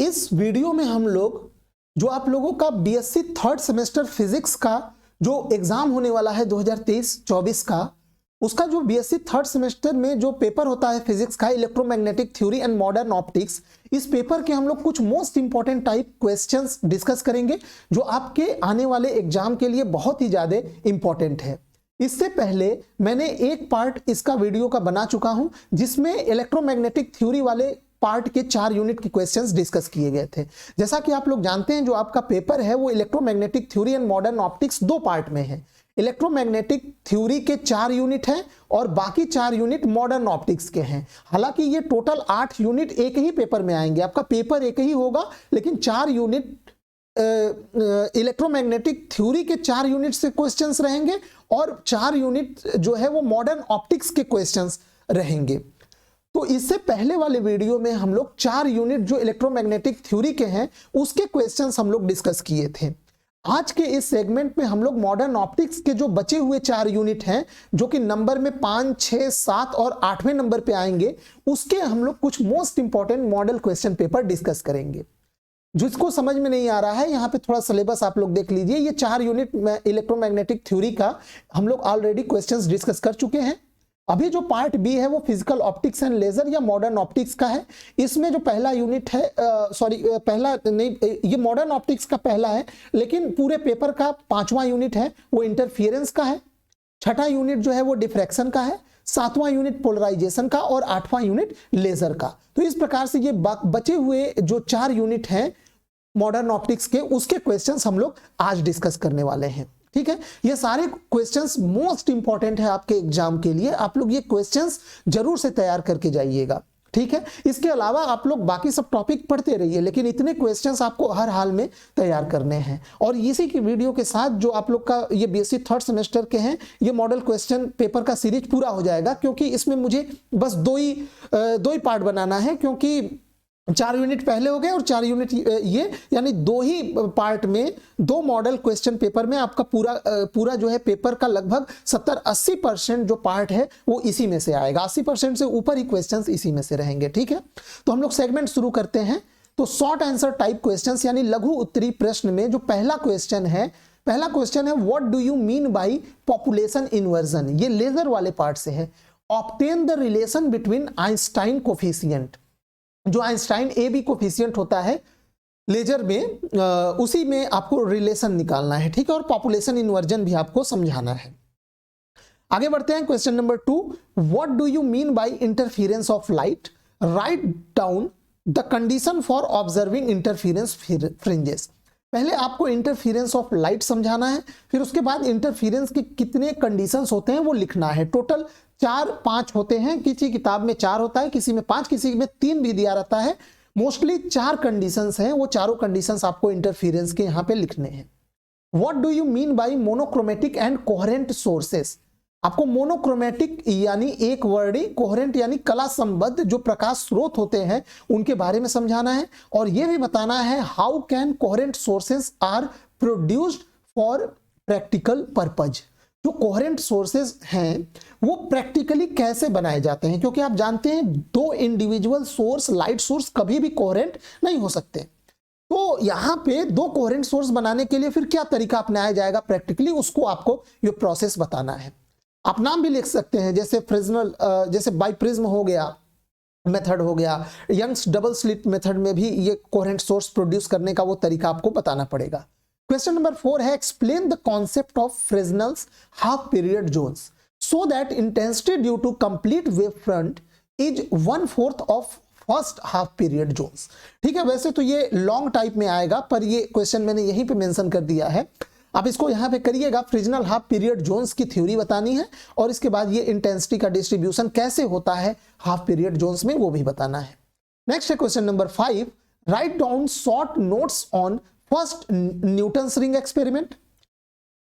इस वीडियो में हम लोग जो आप लोगों का बीएससी थर्ड सेमेस्टर फिजिक्स का जो एग्जाम होने वाला है 2023-24 का, उसका जो बीएससी थर्ड सेमेस्टर में जो पेपर होता है फिजिक्स का, electromagnetic theory and modern optics, इस पेपर के हम लोग कुछ most important type questions discuss करेंगे जो आपके आने वाले एग्जाम के लिए बहुत ही ज्यादा इंपॉर्टेंट है। इससे पहले मैंने एक पार्ट इसका वीडियो का बना चुका हूं जिसमें इलेक्ट्रोमैग्नेटिक थ्योरी वाले पार्ट के 4 यूनिट के क्वेश्चंस डिस्कस किए गए थे। जैसा कि आप लोग जानते हैं, जो आपका पेपर है वो electromagnetic theory and modern optics 2 part में है। इलेक्ट्रोमैग्नेटिक थ्योरी के 4 यूनिट हैं और बाकी 4 यूनिट मॉडर्न ऑप्टिक्स के हैं। हालांकि ये टोटल 8 यूनिट एक ही पेपर में आएंगे, आपका पेपर एक ही होगा, लेकिन 4 यूनिट इलेक्ट्रोमैग्नेटिक थ्योरी के 4 यूनिट से क्वेश्चंस रहेंगे और 4 यूनिट जो है वो मॉडर्न ऑप्टिक्स के क्वेश्चंस रहेंगे। तो इससे पहले वाले वीडियो में हम लोग 4 यूनिट जो इलेक्ट्रोमैग्नेटिक थ्योरी के हैं उसके क्वेश्चंस हम लोग डिस्कस किए थे। आज के इस सेगमेंट में हम लोग मॉडर्न ऑप्टिक्स के जो बचे हुए 4 यूनिट हैं, जो कि नंबर में 5, 6, 7 और 8वें नंबर पे आएंगे, उसके हम लोग कुछ most important model question paper discuss करेंगे। जिसको समझ में नहीं आ रहा है, यहाँ पे थोड़ा सिलेबस आप लोग देख लीजिए। ये 4 यूनिट इलेक्ट्रोमैग्नेटिक थ्योरी का हम लोग ऑलरेडी क्वेश्चंस डिस्कस कर चुके हैं। अभी जो पार्ट बी है वो फिजिकल ऑप्टिक्स एंड लेजर या मॉडर्न ऑप्टिक्स का है। इसमें जो पहला यूनिट है, पहला नहीं, ये मॉडर्न ऑप्टिक्स का पहला है, लेकिन पूरे पेपर का 5वां यूनिट है वो इंटरफियरेंस का है। 6ठा यूनिट जो है वो डिफ्रैक्शन का है, 7वां यूनिट पोलराइजेशन का और 8वां यूनिट लेजर का। तो इस प्रकार से ये बचे हुए जो 4 यूनिट हैं मॉडर्न ऑप्टिक्स के, उसके क्वेश्चंस हम लोग आज डिस्कस करने वाले हैं। ठीक है, ये सारे क्वेश्चंस मोस्ट इंपॉर्टेंट है आपके एग्जाम के लिए। आप लोग ये क्वेश्चंस जरूर से तैयार करके जाइएगा। ठीक है, इसके अलावा आप लोग बाकी सब टॉपिक पढ़ते रहिए, लेकिन इतने क्वेश्चंस आपको हर हाल में तैयार करने हैं। और इसी की वीडियो के साथ जो आप लोग का ये बीएससी थर्ड सेमेस्टर के हैं, ये मॉडल क्वेश्चन पेपर का सीरीज पूरा हो जाएगा, क्योंकि इसमें मुझे बस दो ही पार्ट बनाना है, क्योंकि 4 यूनिट पहले हो गए और 4 यूनिट ये, यानी 2 ही पार्ट में 2 मॉडल क्वेश्चन पेपर में आपका पूरा जो है पेपर का लगभग 70-80% जो पार्ट है वो इसी में से आएगा। 80% से ऊपर ही क्वेश्चंस इसी में से रहेंगे। ठीक है, तो हम लोग सेगमेंट शुरू करते हैं। तो शॉर्ट आंसर टाइप क्वेश्चंस यानी लघु उत्तरी प्रश्न में जो पहला क्वेश्चन है what do you mean by population inversion. ये लेजर वाले पार्ट से है। Obtain the relation between Einstein coefficient, जो आइंस्टाइन ए बी कोफिशिएंट होता है लेजर में, उसी में आपको रिलेशन निकालना है। ठीक है, और पॉपुलेशन इन्वर्जन भी आपको समझाना है। आगे बढ़ते हैं। Question number 2, what do you mean bye interference of light. Write down the condition for observing interference fringes. पहले आपको इंटरफेरेंस ऑफ लाइट समझाना है, फिर उसके बाद इंटरफेरेंस के कितने कंडीशंस होते हैं वो लिखना है। टोटल 4-5 होते हैं, किसी किताब में 4 होता है, किसी में 5, किसी में 3 भी दिया रहता है। मोस्टली 4 कंडीशंस हैं, वो चारों कंडीशंस आपको इंटरफेरेंस के यहाँ पे लिखने हैं। What do you mean bye monochromatic and coherent sources. आपको मोनोक्रोमेटिक यानी एक वर्डी, कोहेरेंट यानी कला संबद्ध जो प्रकाश स्रोत होते हैं उनके बारे में समझाना है, और यह भी बताना है how can coherent sources are produced for practical purpose. जो कोहेरेंट सोर्सेस हैं वो प्रैक्टिकली कैसे बनाए जाते हैं, क्योंकि आप जानते हैं 2 इंडिविजुअल सोर्स, लाइट सोर्स कभी भी कोहेरेंट नहीं हो सकते। तो यहाँ पे 2 कोहेरेंट सोर्स बनाने के लिए फिर क्या तरीका अपनाया जाएगा प्रैक्टिकली, उसको आपको ये प्रोसेस बताना है। आप नाम भी लिख सकते हैं, जैसे फ्रिजनल, जैसे बाइप्रिज्म हो गया मेथड हो गया, यंग्स डबल स्लिट मेथड में भी ये कोहेरेंट सोर्स प्रोड्यूस करने का वो तरीका आपको बताना पड़ेगा। क्वेश्चन नंबर 4 है explain the concept of Fresnel's half period zones so that intensity due to complete wave front is 1/4 of first half period zones. ठीक है, वैसे तो ये लॉन्ग टाइप में आएगा, पर ये क्वेश्चन मैंने यहीं पे मेंशन कर दिया है। आप इसको यहाँ पे करिएगा। फ्रिजनल हाफ पीरियड जोन्स की थ्योरी बतानी है, और इसके बाद ये इंटेंसिटी का डिस्ट्रीब्यूशन कैसे होता है हाफ पीरियड जोन्स में वो भी बताना है। नेक्स्ट है question number 5, write down short notes on first Newton's ring experiment.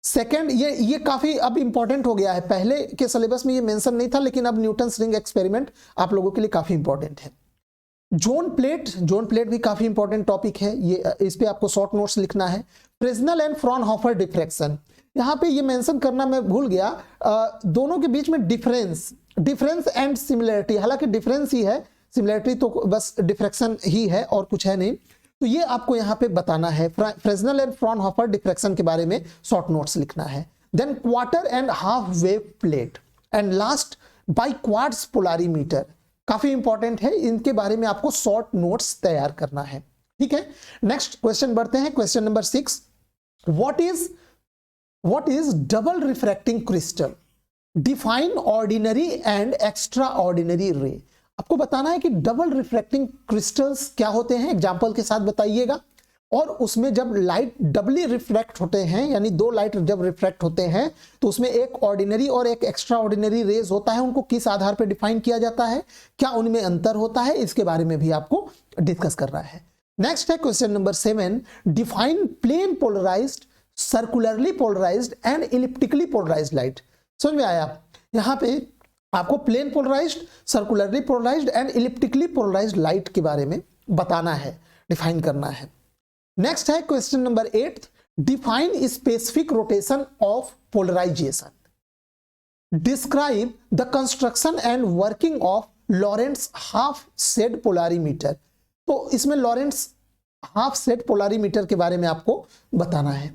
Second, ये काफी अब इंपॉर्टेंट हो गया है, पहले के सिलेबस में ये मेंशन नहीं था, लेकिन अब न्यूटन्स रिंग एक्सपेरिमेंट आप लोगों के लिए काफी इंपॉर्टेंट है। जोन प्लेट भी काफी इंपॉर्टेंट टॉपिक है, ये इस पे आपको शॉर्ट नोट्स लिखना है। फ्रेस्नेल एंड फ्रॉनहोफर डिफ्रैक्शन, यहाँ पे ये मेंशन करना मैं भूल गया, दोनों के बीच में डिफरेंस एंड सिमिलरिटी, हालांकि डिफरेंस ही है, सिमिलरिटी तो बस डिफ्रैक्शन ही है और कुछ है नहीं। तो ये आपको यहाँ पे बताना है। फ्रेस्नेल एंड फ्रॉनहोफर डिफ्रैक्शन के बारे में शॉर्ट नोट्स लिखना है। Then quarter and half wave plate and last by quartz polarimeter, काफी इंपॉर्टेंट है, इनके बारे में आपको शॉर्ट नोट्स तैयार करना है। ठीक है, नेक्स्ट क्वेश्चन बढ़ते हैं, question number 6। What is double refracting crystal, define ordinary and extra ordinary रे। आपको बताना है कि डबल रिफ्रैक्टिंग क्रिस्टल्स क्या होते हैं, एग्जांपल के साथ बताइएगा। और उसमें जब लाइट डबली रिफ्रैक्ट होते हैं, यानी दो लाइट जब रिफ्रैक्ट होते हैं, तो उसमें एक ऑर्डिनरी और एक एक्स्ट्रा ऑर्डिनरी रेज होता है, उनको किस आधार पर डिफाइन किया जाता है, क्या उनमें अंतर होता है, इसके बारे में भी आपको डिस्कस करना है। नेक्स्ट है question number 7, define plane polarized, circularly polarized and elliptically polarized light. समझ में आया? यहां पे आपको plane polarized, circularly polarized and elliptically polarized light के बारे में बताना है, डिफाइन करना है। नेक्स्ट है question number 8, define specific rotation of polarization, describe the construction and working of Laurent's half shade polarimeter. तो इसमें लॉरेंट्ज हाफ शेड पोलारीमीटर के बारे में आपको बताना है।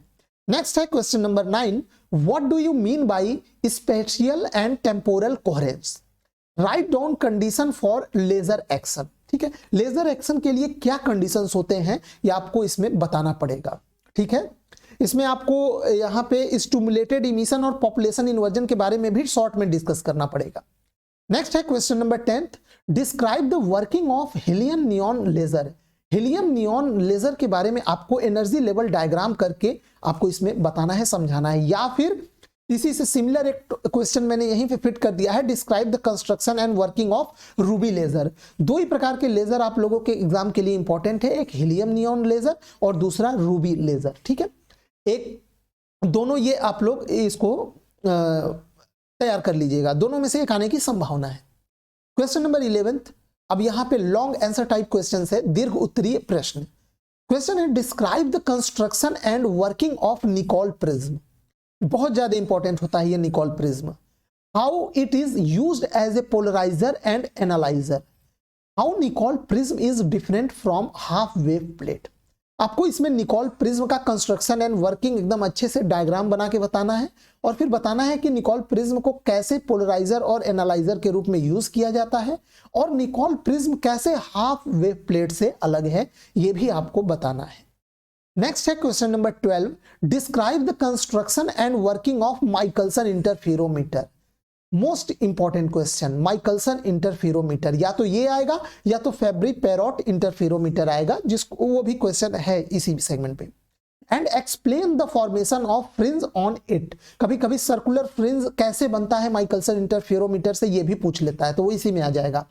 नेक्स्ट है question number 9, what do you mean by spatial and temporal coherence, write down condition for laser action. ठीक है, लेजर एक्शन के लिए क्या कंडीशंस होते हैं, ये आपको इसमें बताना पड़ेगा। ठीक है, इसमें आपको यहाँ पे स्टिमुलेटेड इमिशन और पॉपुलेशन इन्वर्जन के बारे में भी शॉर्ट में डिस्कस करना पड़ेगा। नेक्स्ट है question number 10, describe the working of helium neon laser. Helium neon laser के बारे में आपको एनर्जी लेवल डायग्राम करके आपको इसमें बताना है, समझाना है। या फिर इसी से सिमिलर एक क्वेश्चन मैंने यहीं पे फिट कर दिया है, describe the construction and working of ruby laser. दो ही प्रकार के लेजर आप लोगों के एग्जाम के लिए इंपॉर्टेंट है, एक हीलियम नियॉन लेजर और दूसरा रूबी लेजर। ठीक है, एक दोनों ये आप लोग इसको तैयार कर लीजिएगा, दोनों में से एक आने की संभावना है। क्वेश्चन नंबर 11, अब यहां पे लॉन्ग आंसर टाइप क्वेश्चन है, दीर्घ उत्तरीय प्रश्न। क्वेश्चन है describe the construction and working of Nicol prism. बहुत ज्यादा इंपॉर्टेंट होता है ये Nicol prism. How it is used as a polariser and analyser, how Nicol prism is different from half wave plate. आपको इसमें निकोल प्रिज्म का construction and working एकदम अच्छे से डायग्राम बना के बताना है, और फिर बताना है कि निकोल प्रिज्म को कैसे पोलराइजर और एनालाइजर के रूप में यूज किया जाता है, और निकोल प्रिज्म कैसे हाफ वेव प्लेट से अलग है, ये भी आपको बताना है। नेक्स्ट है question number 12, describe the construction and working of Michelson interferometer. Most important question, Michelson interferometer, या तो ये आएगा या तो फेब्री-पेरोट इंटरफेरोमीटर आएगा, जिसको वो भी क्वेश्चन है इसी सेगमेंट पे। And explain the formation of fringe on it. कभी कभी सर्कुलर फ्रिंज कैसे बनता है माइकलसन इंटरफेरोमीटर से, ये भी पूछ लेता है, तो वो इसी में आ जाएगा।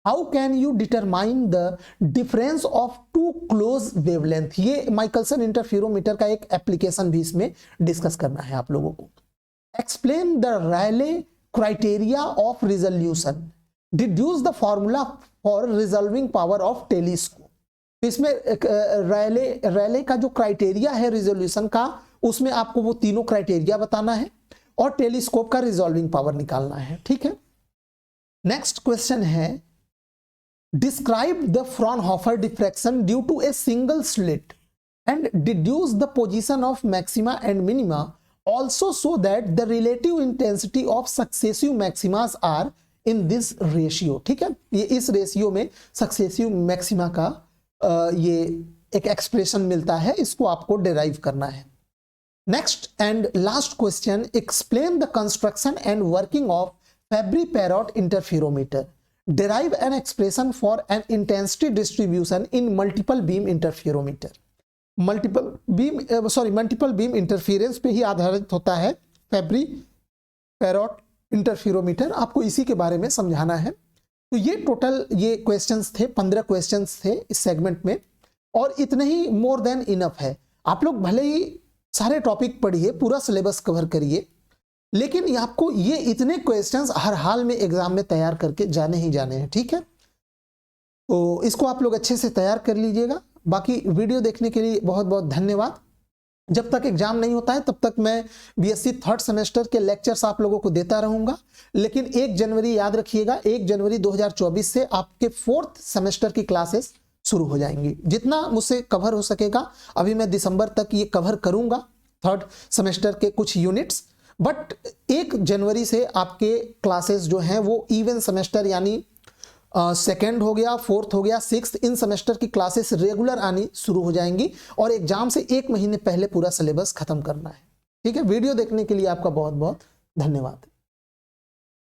How can you determine the difference of two close wavelength, ये माइकलसन इंटरफेरोमीटर का एक एप्लीकेशन भी इसमें डिस्कस करना है आप लोगों को। एक्सप्लेन द रायले criteria of resolution, deduce the formula for resolving power of telescope. इसमें रैले का जो क्राइटेरिया है रिजोल्यूशन का, उसमें आपको वो तीनों क्राइटेरिया बताना है और टेलीस्कोप का रिजॉल्विंग पावर निकालना है। ठीक है, नेक्स्ट क्वेश्चन है describe the Fraunhofer diffraction due to a single slit and deduce the position of maxima and minima, also so that the relative intensity of successive maximas are in this ratio। ठीक है, ये इस ratio में successive maxima का ये एक expression मिलता है, इसको आपको डिराइव करना है। Next and last question, explain the construction and working of Fabry Perot interferometer, derive an expression for an intensity distribution in multiple beam interferometer. Multiple beam interference पे ही आधारित होता है फेब्री-पेरोट इंटरफेरोमीटर, आपको इसी के बारे में समझाना है। तो ये टोटल ये क्वेश्चंस थे, 15 क्वेश्चंस थे इस सेगमेंट में, और इतने ही मोर देन इनफ है। आप लोग भले ही सारे टॉपिक पढ़िए, पूरा सिलेबस कवर करिए, लेकिन आपको ये इतने क्वेश्चंस हर हाल में एग्जाम में तैयार करके जाने ही जाने हैं। ठीक है, तो इसको आप लोग अच्छे से तैयार कर लीजिएगा। बाकी वीडियो देखने के लिए बहुत बहुत धन्यवाद। जब तक एग्जाम नहीं होता है तब तक मैं बीएससी थर्ड सेमेस्टर के लेक्चर्स आप लोगों को देता रहूंगा, लेकिन 1 जनवरी याद रखिएगा, 1 जनवरी 2024 से आपके 4th सेमेस्टर की क्लासेस शुरू हो जाएंगी। जितना मुझसे कवर हो सकेगा, अभी मैं दिसंबर तक ये कवर करूंगा थर्ड सेमेस्टर के कुछ यूनिट्स, बट 1 जनवरी से आपके क्लासेस जो हैं वो इवन सेमेस्टर यानी सेकेंड हो गया, फोर्थ हो गया, सिक्स्थ, इन सेमेस्टर की क्लासेस रेगुलर आनी शुरू हो जाएंगी और एग्जाम से 1 महीने पहले पूरा सिलेबस खत्म करना है। ठीक है, वीडियो देखने के लिए आपका बहुत बहुत धन्यवाद।